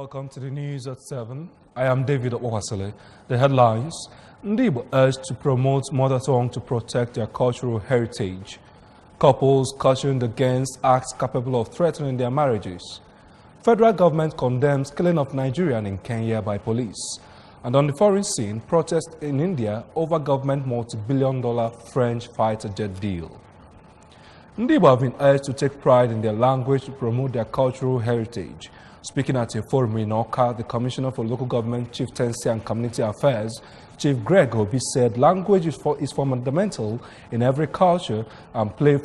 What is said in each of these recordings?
Welcome to the news at 7. I am David Owasile. The headlines: Ndibo urged to promote mother tongue to protect their cultural heritage. Couples cautioned against acts capable of threatening their marriages. Federal government condemns killing of Nigerian in Kenya by police. And on the foreign scene, protest in India over government multi-billion-dollar French fighter jet deal. Ndibo have been urged to take pride in their language to promote their cultural heritage. Speaking at a forum in Oka, the Commissioner for Local Government, Chieftaincy and Community Affairs, Chief Greg Obi, said language is fundamental in every culture and play a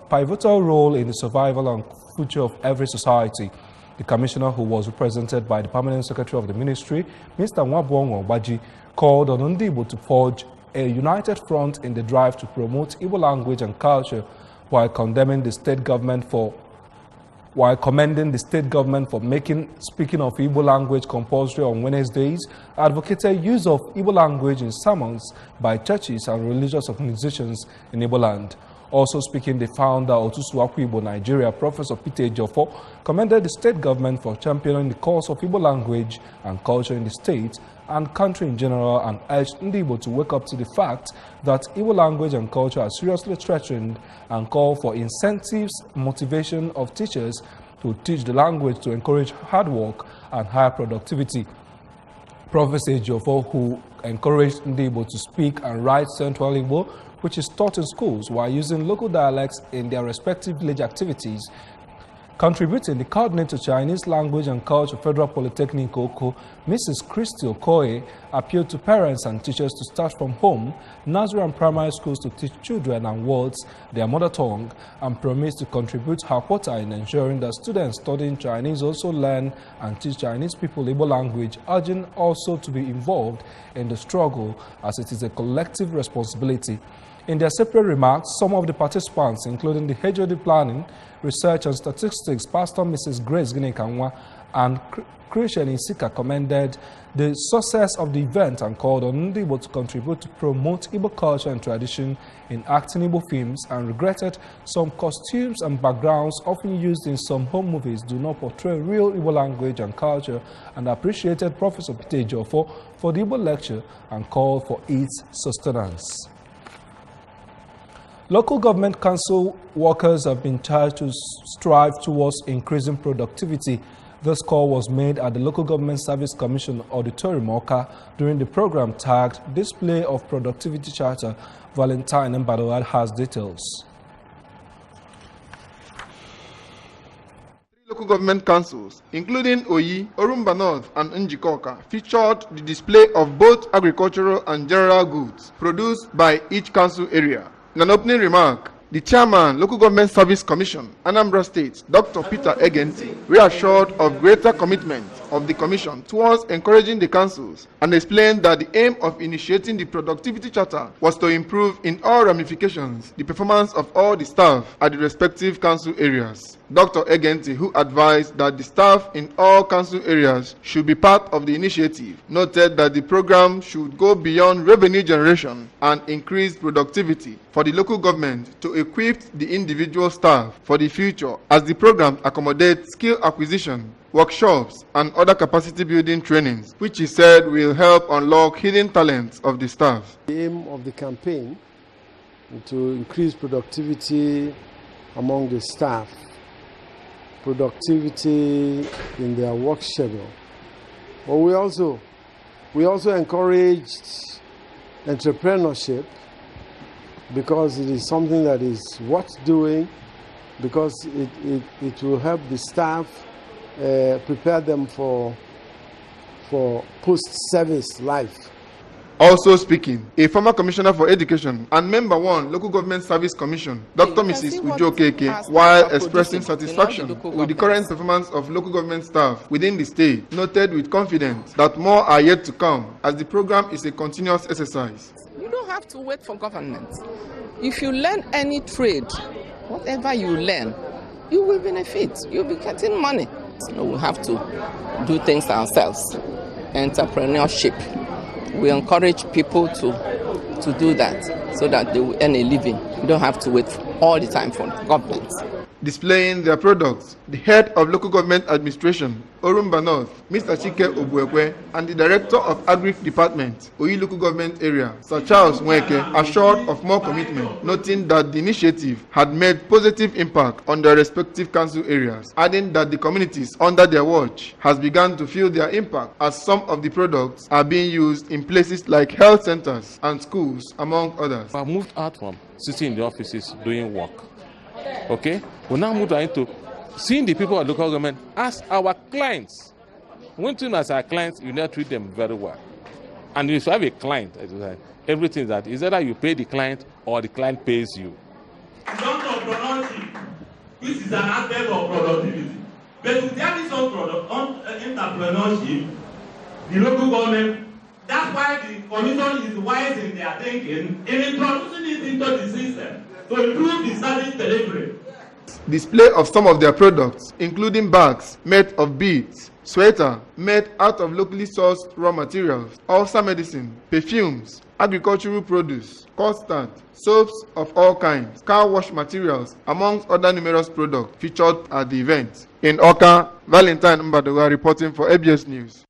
pivotal role in the survival and future of every society. The Commissioner, who was represented by the Permanent Secretary of the Ministry, Mr. Nwabuongo Obaji, called on Ndibo to forge a united front in the drive to promote Igbo language and culture while commending the state government for making speaking of Igbo language compulsory on Wednesdays, advocated use of Igbo language in sermons by churches and religious organizations in Igbo land. Also speaking, the founder of Otusuaku Igbo Nigeria, Professor Peter Ejiofor, commended the state government for championing the cause of Igbo language and culture in the state and country in general, and urged Ndibo to wake up to the fact that Igbo language and culture are seriously threatened and call for incentives, motivation of teachers to teach the language to encourage hard work and higher productivity. Professor Ejiofor, who encouraged Ndibo to speak and write Central Igbo, which is taught in schools, while using local dialects in their respective village activities. Contributing the coordinator to Chinese Language and Culture Federal Polytechnic Oko, Mrs. Christy Okoye, appealed to parents and teachers to start from home, nursery and primary schools to teach children and words their mother tongue, and promised to contribute her quota in ensuring that students studying Chinese also learn and teach Chinese people Igbo language, urging also to be involved in the struggle as it is a collective responsibility. In their separate remarks, some of the participants, including the HOD Planning, Research and Statistics, Pastor Mrs. Grace Ginekanwa and Christian Isika, commended the success of the event and called on Ndibo to contribute to promote Igbo culture and tradition in acting Igbo films, and regretted some costumes and backgrounds often used in some home movies do not portray real Igbo language and culture, and appreciated Professor Peter Ejiofor for the Igbo lecture and called for its sustenance. Local government council workers have been charged to strive towards increasing productivity. This call was made at the Local Government Service Commission Auditorium Oka during the program tagged Display of Productivity Charter. Valentine Anambra has details. Local government councils, including Oyi, Orumba North, and Njikoka, featured the display of both agricultural and general goods produced by each council area. In an opening remark, the chairman, Local Government Service Commission, Anambra State, Dr. Peter Egenti, reassured of greater commitment of the Commission towards encouraging the councils and explained that the aim of initiating the Productivity Charter was to improve in all ramifications the performance of all the staff at the respective council areas. Dr. Egenti, who advised that the staff in all council areas should be part of the initiative, noted that the program should go beyond revenue generation and increase productivity for the local government to equip the individual staff for the future, as the program accommodates skill acquisition, workshops, and other capacity building trainings, which he said will help unlock hidden talents of the staff. The aim of the campaign is to increase productivity among the staff, productivity in their work schedule. But we also encouraged entrepreneurship, because it is something that is worth doing, because it will help the staff prepare them for post-service life. Also speaking, a former Commissioner for Education and Member 1, Local Government Service Commission, Dr. Mrs. Ujo Keke, while expressing satisfaction with the current performance of local government staff within the state, noted with confidence that more are yet to come, as the program is a continuous exercise. You don't have to wait for government. If you learn any trade, whatever you learn, you will benefit. You'll be getting money. So we have to do things ourselves. Entrepreneurship. We encourage people to do that so that they will earn a living. You don't have to wait all the time for government. displaying their products. The head of local government administration, Orumba North, Mr. Chike Obuekwe, and the director of Agric Department, Oyi Local Government Area, Sir Charles Nweke, assured of more commitment, noting that the initiative had made positive impact on their respective council areas, adding that the communities under their watch has begun to feel their impact as some of the products are being used in places like health centers and schools, among others. I moved out from sitting in the offices doing work. Okay, we now move into seeing the people of local government as our clients. When treat them as our clients, you need to treat them very well. And if you have a client, everything that is either you pay the client or the client pays you. Entrepreneurship, which is an aspect of productivity. But if there is some entrepreneurship, the local government, that's why the commission is wise in their thinking in introducing it into the system to improve the service delivery. Display of some of their products, including bags made of beads, sweater made out of locally sourced raw materials, ulcer medicine, perfumes, agricultural produce, custard, soaps of all kinds, car wash materials, amongst other numerous products featured at the event. In Oka, Valentine Mbadoga reporting for ABS News.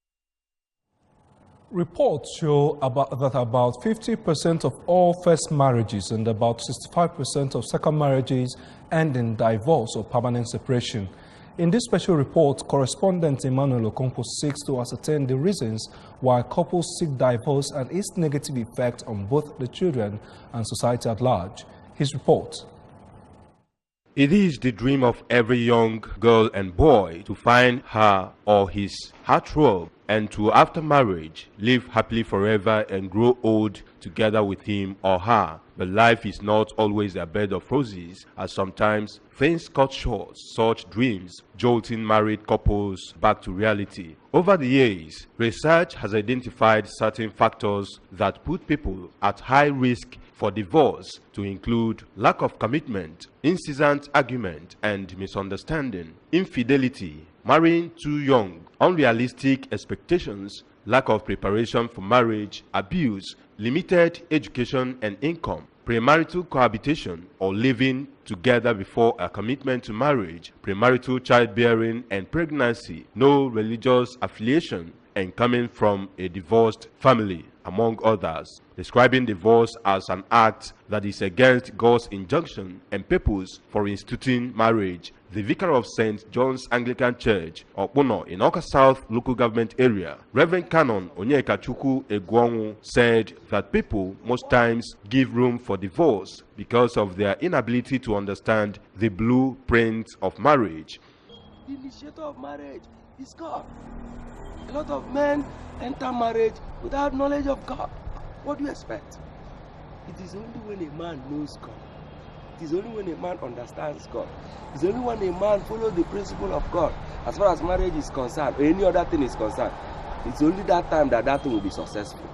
Reports show that about 50% of all first marriages and about 65% of second marriages end in divorce or permanent separation. In this special report, correspondent Emmanuel Okonkwo seeks to ascertain the reasons why couples seek divorce and its negative effect on both the children and society at large. His report. It is the dream of every young girl and boy to find her or his heartthrob and to, after marriage, live happily forever and grow old together with him or her. But life is not always a bed of roses, as sometimes things cut short such dreams, jolting married couples back to reality. Over the years, research has identified certain factors that put people at high risk for divorce, to include lack of commitment, incessant argument and misunderstanding, infidelity, marrying too young, unrealistic expectations, lack of preparation for marriage, abuse, limited education and income, premarital cohabitation or living together before a commitment to marriage, premarital childbearing and pregnancy, no religious affiliation, and coming from a divorced family, among others, describing divorce as an act that is against God's injunction and purpose for instituting marriage. The vicar of St. John's Anglican Church, Okpuno, in Oka South local government area, Reverend Canon Onyekachukwu Egwonwu, said that people most times give room for divorce because of their inability to understand the blueprint of marriage. The initiator of marriage is God. A lot of men enter marriage without knowledge of God. What do you expect? It is only when a man knows God. It is only when a man understands God. It is only when a man follows the principle of God as far as marriage is concerned or any other thing is concerned. It's only that time that thing will be successful.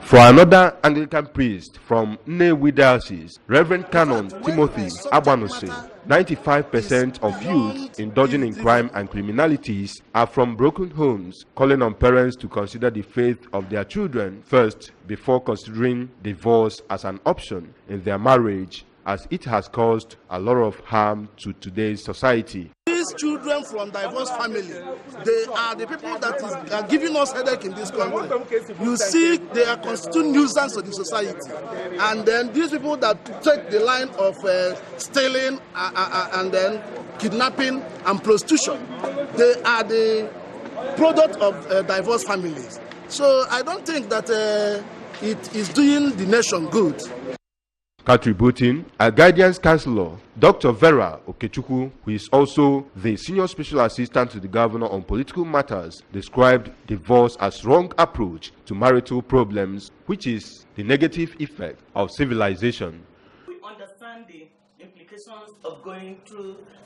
For another Anglican priest from Nnewi Diocese, Reverend Canon Timothy Agbanose, 95% of youth indulging in crime and criminalities are from broken homes, calling on parents to consider the faith of their children first before considering divorce as an option in their marriage, as it has caused a lot of harm to today's society. These children from divorced families, they are the people that are giving us headache in this country. You see, they are constituting nuisance to the society. And then these people that take the line of stealing and then kidnapping and prostitution, they are the product of divorced families. So I don't think that it is doing the nation good. Contributing, a guidance counselor, Dr. Vera Okechukwu, who is also the senior special assistant to the governor on political matters, described divorce as wrong approach to marital problems, which is the negative effect of civilization. We understand the implications of going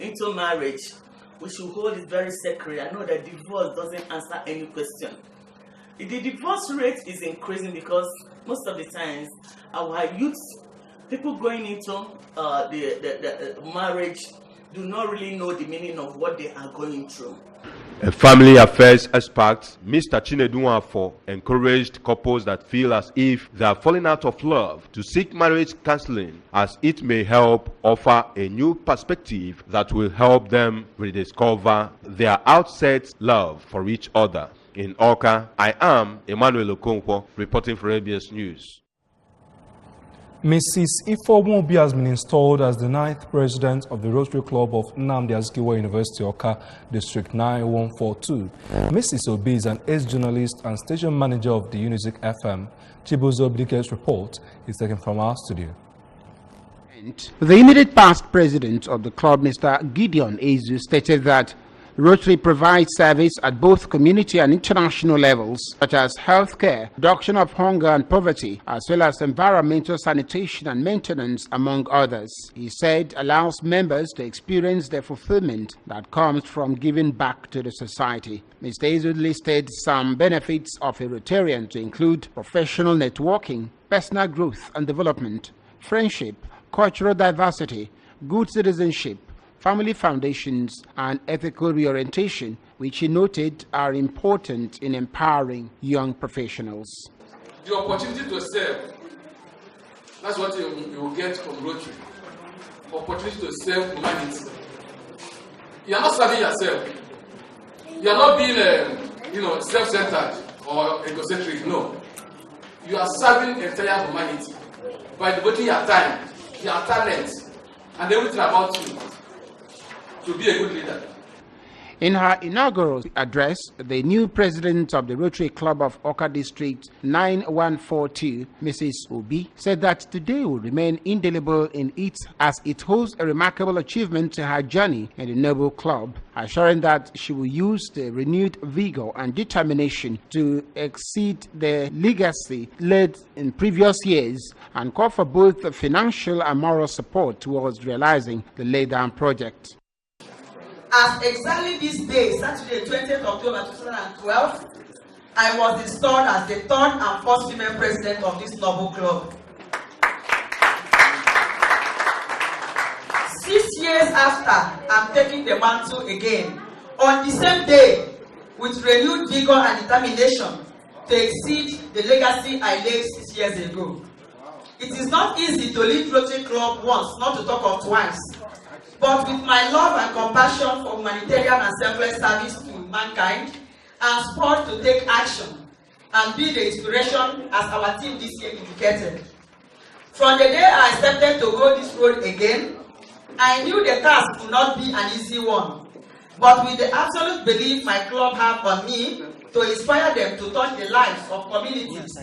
into marriage. We should hold it very sacred. I know that divorce doesn't answer any question. The divorce rate is increasing because most of the times our youth, people going into the marriage, do not really know the meaning of what they are going through. A family affairs expert, Mr. Chinedu Nwafo, encouraged couples that feel as if they are falling out of love to seek marriage counseling, as it may help offer a new perspective that will help them rediscover their outset love for each other. In Awka, I am Emmanuel Okonkwo, reporting for ABS News. Mrs. Ifeomobi has been installed as the 9th president of the Rotary Club of Anambra University, Awka, District 9142. Mrs. Obi is an ex-journalist and station manager of the Unizik FM. Chibuzo Blike's report is taken from our studio. The immediate past president of the club, Mr. Gideon Ezu, stated that Rotary provides service at both community and international levels, such as healthcare, reduction of hunger and poverty, as well as environmental sanitation and maintenance, among others. He said allows members to experience the fulfillment that comes from giving back to the society. Mr. Ezu listed some benefits of a Rotarian to include professional networking, personal growth and development, friendship, cultural diversity, good citizenship, family foundations, and ethical reorientation, which he noted are important in empowering young professionals. The opportunity to serve, that's what you will get from Rotary. Opportunity to serve humanity. You are not serving yourself. You are not being self-centered or egocentric. No. You are serving entire humanity by devoting your time, your talent, and everything about you to be a good leader. In her inaugural address, the new president of the Rotary Club of Awka District 9142, Mrs. Obi, said that today will remain indelible in it as it holds a remarkable achievement to her journey in the noble club, assuring that she will use the renewed vigor and determination to exceed the legacy laid in previous years and call for both financial and moral support towards realizing the laid-down project. As exactly this day, Saturday, 20th October 2012, I was installed as the 3rd and 4th female president of this noble club. 6 years after, I'm taking the mantle again, on the same day, with renewed vigor and determination to exceed the legacy I laid 6 years ago. It is not easy to lead Rotary Club once, not to talk of twice. But with my love and compassion for humanitarian and selfless service to mankind, and sport to take action and be the inspiration as our team this year indicated. From the day I accepted to go this road again, I knew the task would not be an easy one. But with the absolute belief my club have on me to inspire them to touch the lives of communities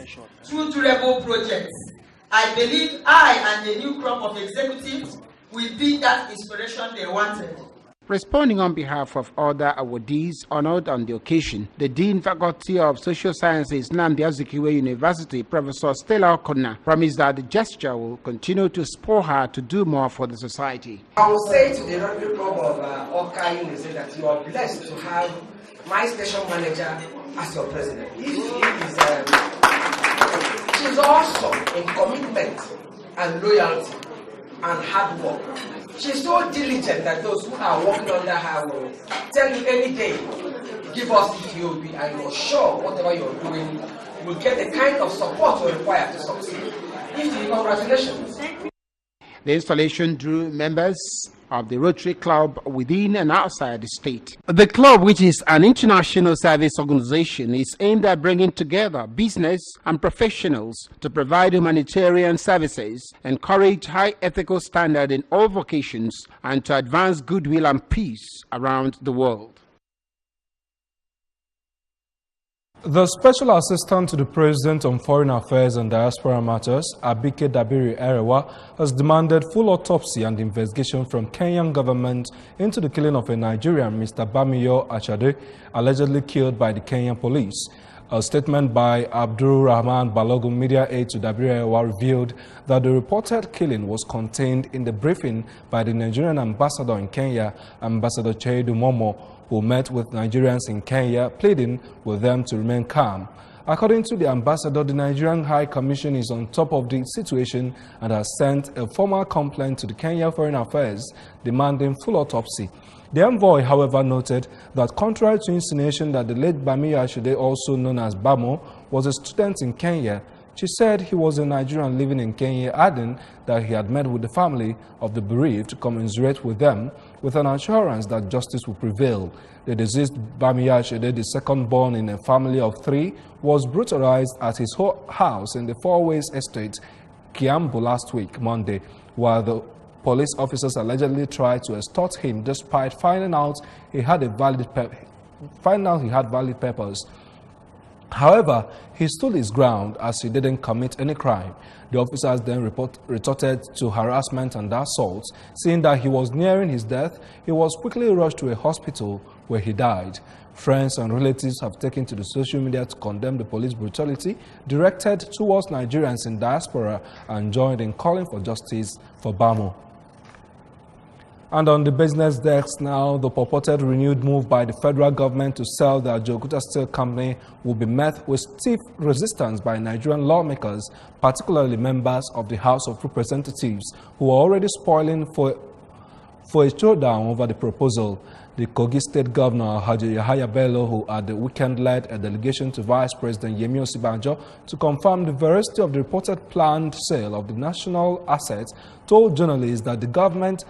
through durable projects, I believe I and the new crop of executives will be that inspiration they wanted. Responding on behalf of other awardees honored on the occasion, the Dean Faculty of Social Sciences, Nnamdi Azikiwe University, Professor Stella Okonna, promised that the gesture will continue to spur her to do more for the society. I will say to the Rotary Club of Awka University that you are blessed to have my station manager as your president. She's awesome in commitment and loyalty and hard work. She's so diligent that those who are working under her will tell you any day, give us ETOB, and you're sure whatever you're doing will get the kind of support you require to succeed. Congratulations. The installation drew members of the Rotary Club within and outside the state. The club, which is an international service organization, is aimed at bringing together business and professionals to provide humanitarian services, encourage high ethical standard in all vocations, and to advance goodwill and peace around the world. The Special Assistant to the President on Foreign Affairs and Diaspora Matters, Abike Dabiri Erewa, has demanded full autopsy and investigation from Kenyan government into the killing of a Nigerian, Mr. Bamiyo Achade, allegedly killed by the Kenyan police. A statement by Abdul Rahman Balogun, media aide to Dabiri Erewa, revealed that the reported killing was contained in the briefing by the Nigerian ambassador in Kenya, Ambassador Cheidu Momo, who met with Nigerians in Kenya, pleading with them to remain calm. According to the ambassador, the Nigerian High Commission is on top of the situation and has sent a formal complaint to the Kenya Foreign Affairs demanding full autopsy. The envoy, however, noted that contrary to insinuation that the late Bamiya Ashide, also known as Bamo, was a student in Kenya, she said he was a Nigerian living in Kenya, adding that he had met with the family of the bereaved to commiserate with them with an assurance that justice would prevail. The deceased Bamiya Ashide, the second born in a family of 3, was brutalized at his house in the Four Ways Estate, Kiambu, last week, Monday, while the police officers allegedly tried to extort him despite finding out he had valid papers. However, he stood his ground as he didn't commit any crime. The officers then retorted to harassment and assault. Seeing that he was nearing his death, he was quickly rushed to a hospital where he died. Friends and relatives have taken to the social media to condemn the police brutality directed towards Nigerians in diaspora and joined in calling for justice for Bamo. And on the business desk now, the purported renewed move by the federal government to sell the Ajokuta Steel Company will be met with stiff resistance by Nigerian lawmakers, particularly members of the House of Representatives, who are already spoiling for a showdown over the proposal. The Kogi State Governor, Haji Yahaya Bello, who at the weekend led a delegation to Vice President Yemi Osibanjo to confirm the veracity of the reported planned sale of the national assets, told journalists that the government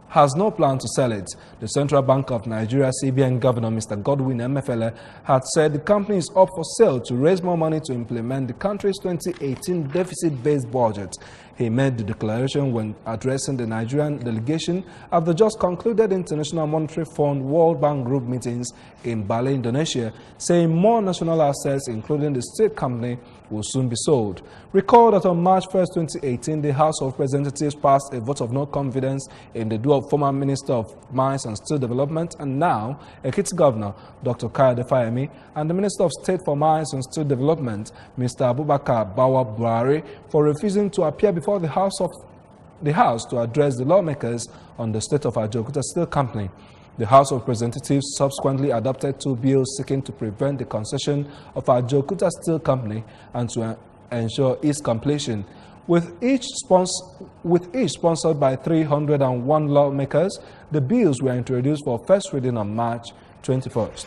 has no plan to sell it. The Central Bank of Nigeria CBN Governor Mr. Godwin Emefiele had said the company is up for sale to raise more money to implement the country's 2018 deficit-based budget. He made the declaration when addressing the Nigerian delegation at the just concluded International Monetary Fund World Bank Group meetings in Bali, Indonesia, saying more national assets, including the state company, will soon be sold. Recall that on March 1, 2018, the House of Representatives passed a vote of no confidence in the duo of former Minister of Mines and Steel Development and now Ekiti Governor Dr. Kayode Fayemi and the Minister of State for Mines and Steel Development, Mr. Abubakar Bawa Buhari, for refusing to appear before the House to address the lawmakers on the state of Ajokuta Steel Company. The House of Representatives subsequently adopted 2 bills seeking to prevent the concession of Ajokuta Steel Company and to ensure its completion. With each sponsored by 301 lawmakers, the bills were introduced for first reading on March 21st.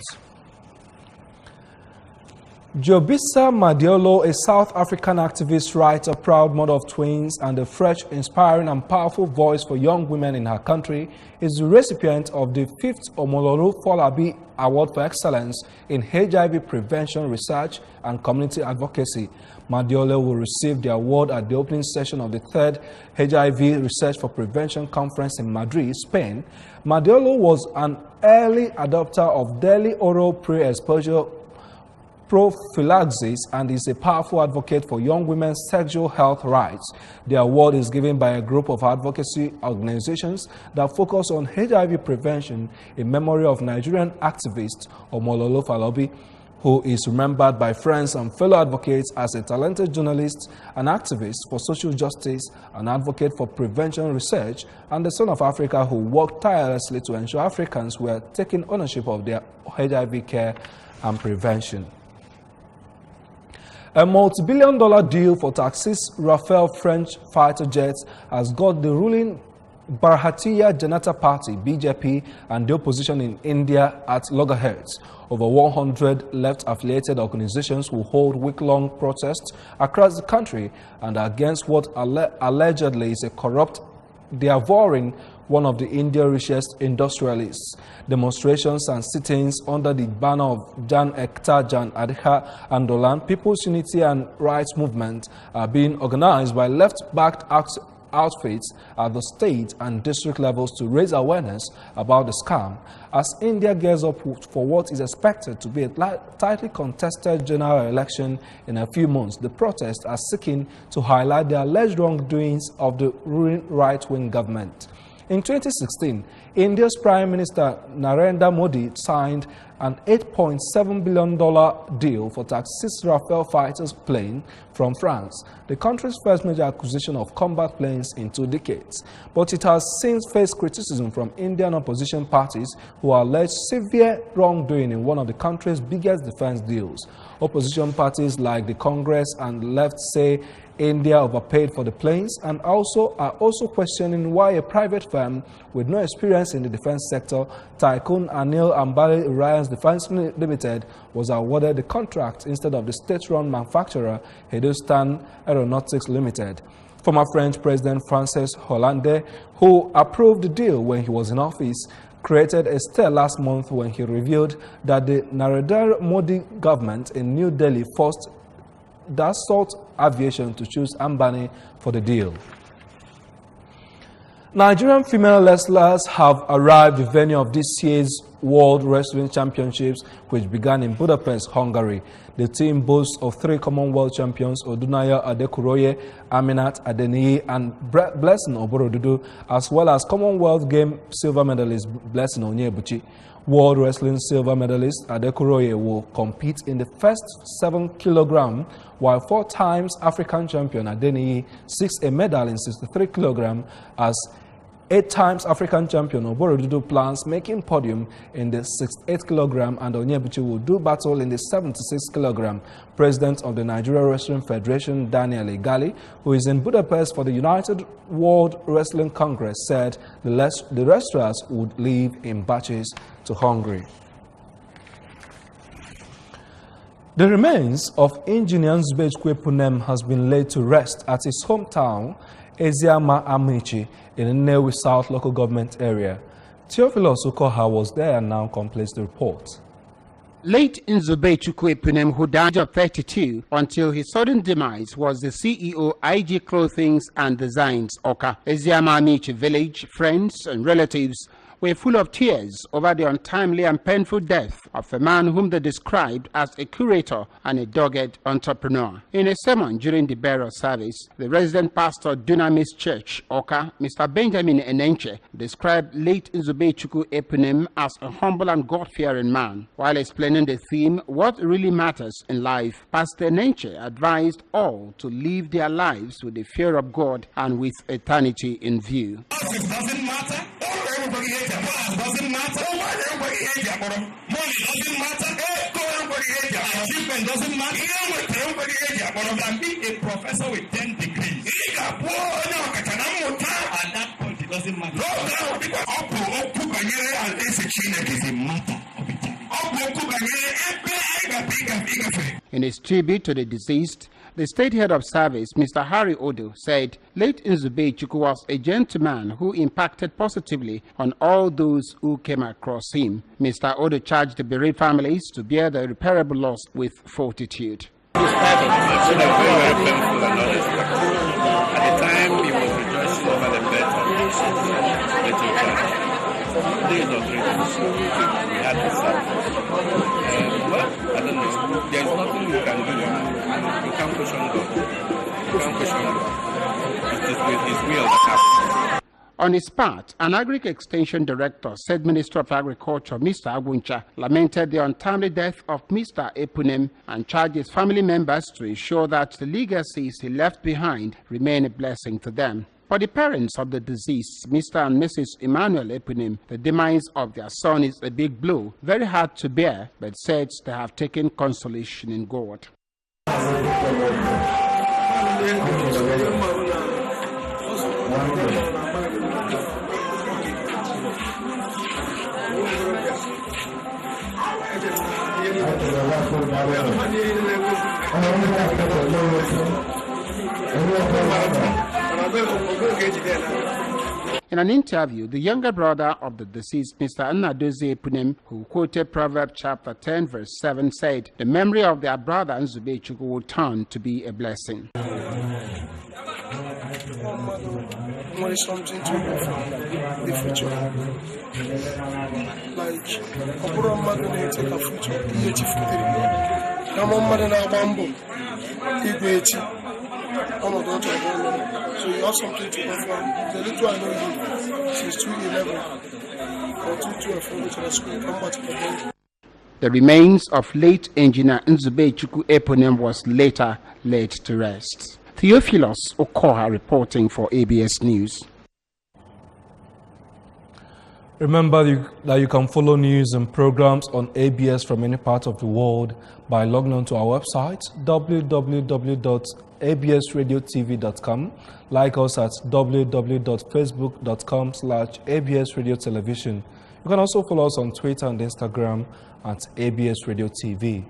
Jobisa Madiolo, a South African activist, writer, proud mother of twins, and a fresh, inspiring, and powerful voice for young women in her country, is the recipient of the 5th Omolu Folabi Award for Excellence in HIV Prevention Research and Community Advocacy. Madiolo will receive the award at the opening session of the 3rd HIV Research for Prevention Conference in Madrid, Spain. Madiolo was an early adopter of daily oral pre-exposure prophylaxis and is a powerful advocate for young women's sexual health rights. The award is given by a group of advocacy organizations that focus on HIV prevention in memory of Nigerian activist Omolu Falabi, who is remembered by friends and fellow advocates as a talented journalist, an activist for social justice, an advocate for prevention research, and the son of Africa who worked tirelessly to ensure Africans were taking ownership of their HIV care and prevention. A multi-billion-dollar deal for taxis Rafale French fighter jets has got the ruling Bharatiya Janata Party (BJP) and the opposition in India at loggerheads. Over 100 left-affiliated organizations will hold week-long protests across the country and against what allegedly is a corrupt devouring one of the India's richest industrialists. Demonstrations and sit-ins under the banner of Jan Ekta Jan Adhika Andolan, People's Unity and Rights Movement, are being organized by left-backed outfits at the state and district levels to raise awareness about the scam. As India gears up for what is expected to be a tightly contested general election in a few months, the protests are seeking to highlight the alleged wrongdoings of the ruling right-wing government. In 2016, India's Prime Minister Narendra Modi signed an $8.7 billion deal for Taxis Rafale fighters plane from France, the country's first major acquisition of combat planes in 2 decades. But it has since faced criticism from Indian opposition parties who allege severe wrongdoing in one of the country's biggest defense deals. Opposition parties like the Congress and left say India overpaid for the planes and are also questioning why a private firm with no experience in the defense sector, Tycoon Anil Ambani Reliance Defense Limited, was awarded the contract instead of the state-run manufacturer Hindustan Aeronautics Limited. Former French President Francois Hollande, who approved the deal when he was in office, created a stir last month when he revealed that the Narendra Modi government in New Delhi forced Dassault Aviation to choose Ambani for the deal. Nigerian female wrestlers have arrived the venue of this year's World Wrestling Championships, which began in Budapest, Hungary. The team boasts of 3 Commonwealth champions, Odunaya Adekuroye, Aminat Adeniyi, and Blessing Oborodudu, as well as Commonwealth Game silver medalist Blessing Onyebuchi. World Wrestling silver medalist Adekuroye will compete in the first 7 kg, while 4 times African champion Adeniyi seeks a medal in 63 kg as 8 times African champion Oborodudu plans making podium in the 68 kg, and Onyebuchi will do battle in the 76 kg. President of the Nigeria Wrestling Federation, Daniel Igali, who is in Budapest for the United World Wrestling Congress, said the wrestlers would leave in batches to Hungary. The remains of engineer Nzube Punem has been laid to rest at his hometown, Eziama Amici, in the Nnewi South local government area. Theophilus Ukoha was there and now completes the report. Late Nzube Punem, who died at 32 until his sudden demise, was the CEO, IG Clothings and Designs, Oka. Eziama Amici village, friends and relatives were full of tears over the untimely and painful death of a man whom they described as a curator and a dogged entrepreneur. In a sermon during the burial service, the resident pastor Dunamis Church, Oka, Mr. Benjamin Enenche, described late Nzube Punem as a humble and God-fearing man. While explaining the theme, What Really Matters in Life, Pastor Enenche advised all to live their lives with the fear of God and with eternity in view. It doesn't matter. Everybody hates their boss. Doesn't matter. Why everybody hates their bottom? Money doesn't matter. Everybody hates their achievement doesn't matter. Everybody hates their bottom. Can be a professor with 10 degrees. At that point, it doesn't matter. In his tribute to the deceased, the state head of service, Mr. Harry Odo, said late Nzube was a gentleman who impacted positively on all those who came across him. Mr. Odo charged the bereaved families to bear the irreparable loss with fortitude. It's been a very, very painful and unexpected. At the time, he was rejoicing over the birth of his little child. 2 days or 3 days, we had to serve. Well, I don't know. There's nothing you can do. You can't question God. You can't question God. It is with His will that happens. On his part, an Agric Extension Director, said Minister of Agriculture, Mr. Agwuncha, lamented the untimely death of Mr. Epunem and charged his family members to ensure that the legacies he left behind remain a blessing to them. For the parents of the deceased, Mr. and Mrs. Emmanuel Epunem, the demise of their son is a big blow, very hard to bear, but said they have taken consolation in God. In an interview, the younger brother of the deceased, Mr. Nnadozie Epunem, who quoted Proverbs chapter 10, verse 7, said, the memory of their brother Nzube will turn to be a blessing. Money something to do from the future. Like, Obura Madu take a future, EH53. Namamada na Bambo, Igwechi. So you have something to go from. The little I know you, she's 211 or 212 from which school, come back to the The remains of late engineer Nzube Chukwu Eponem was later laid to rest. Theophilus Okoha reporting for ABS News. Remember that you can follow news and programs on ABS from any part of the world by logging on to our website www.absradiotv.com. Like us at www.facebook.com/absradiotelevision. You can also follow us on Twitter and Instagram at ABS Radio TV.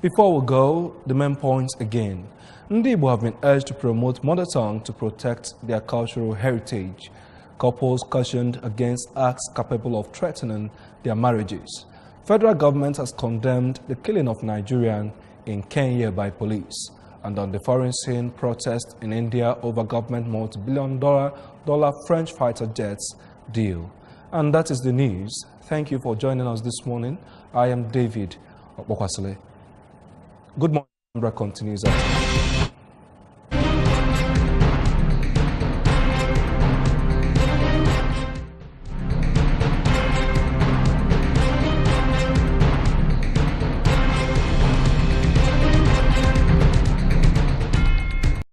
Before we go, the main points again. Ndi Igbo have been urged to promote mother tongue to protect their cultural heritage. Couples cautioned against acts capable of threatening their marriages. Federal government has condemned the killing of Nigerian in Kenya by police. And on the foreign scene, protest in India over government multi-billion-dollar French fighter jets deal. And that is the news. Thank you for joining us this morning. I am David Okwasile. Good morning. Anambra continues.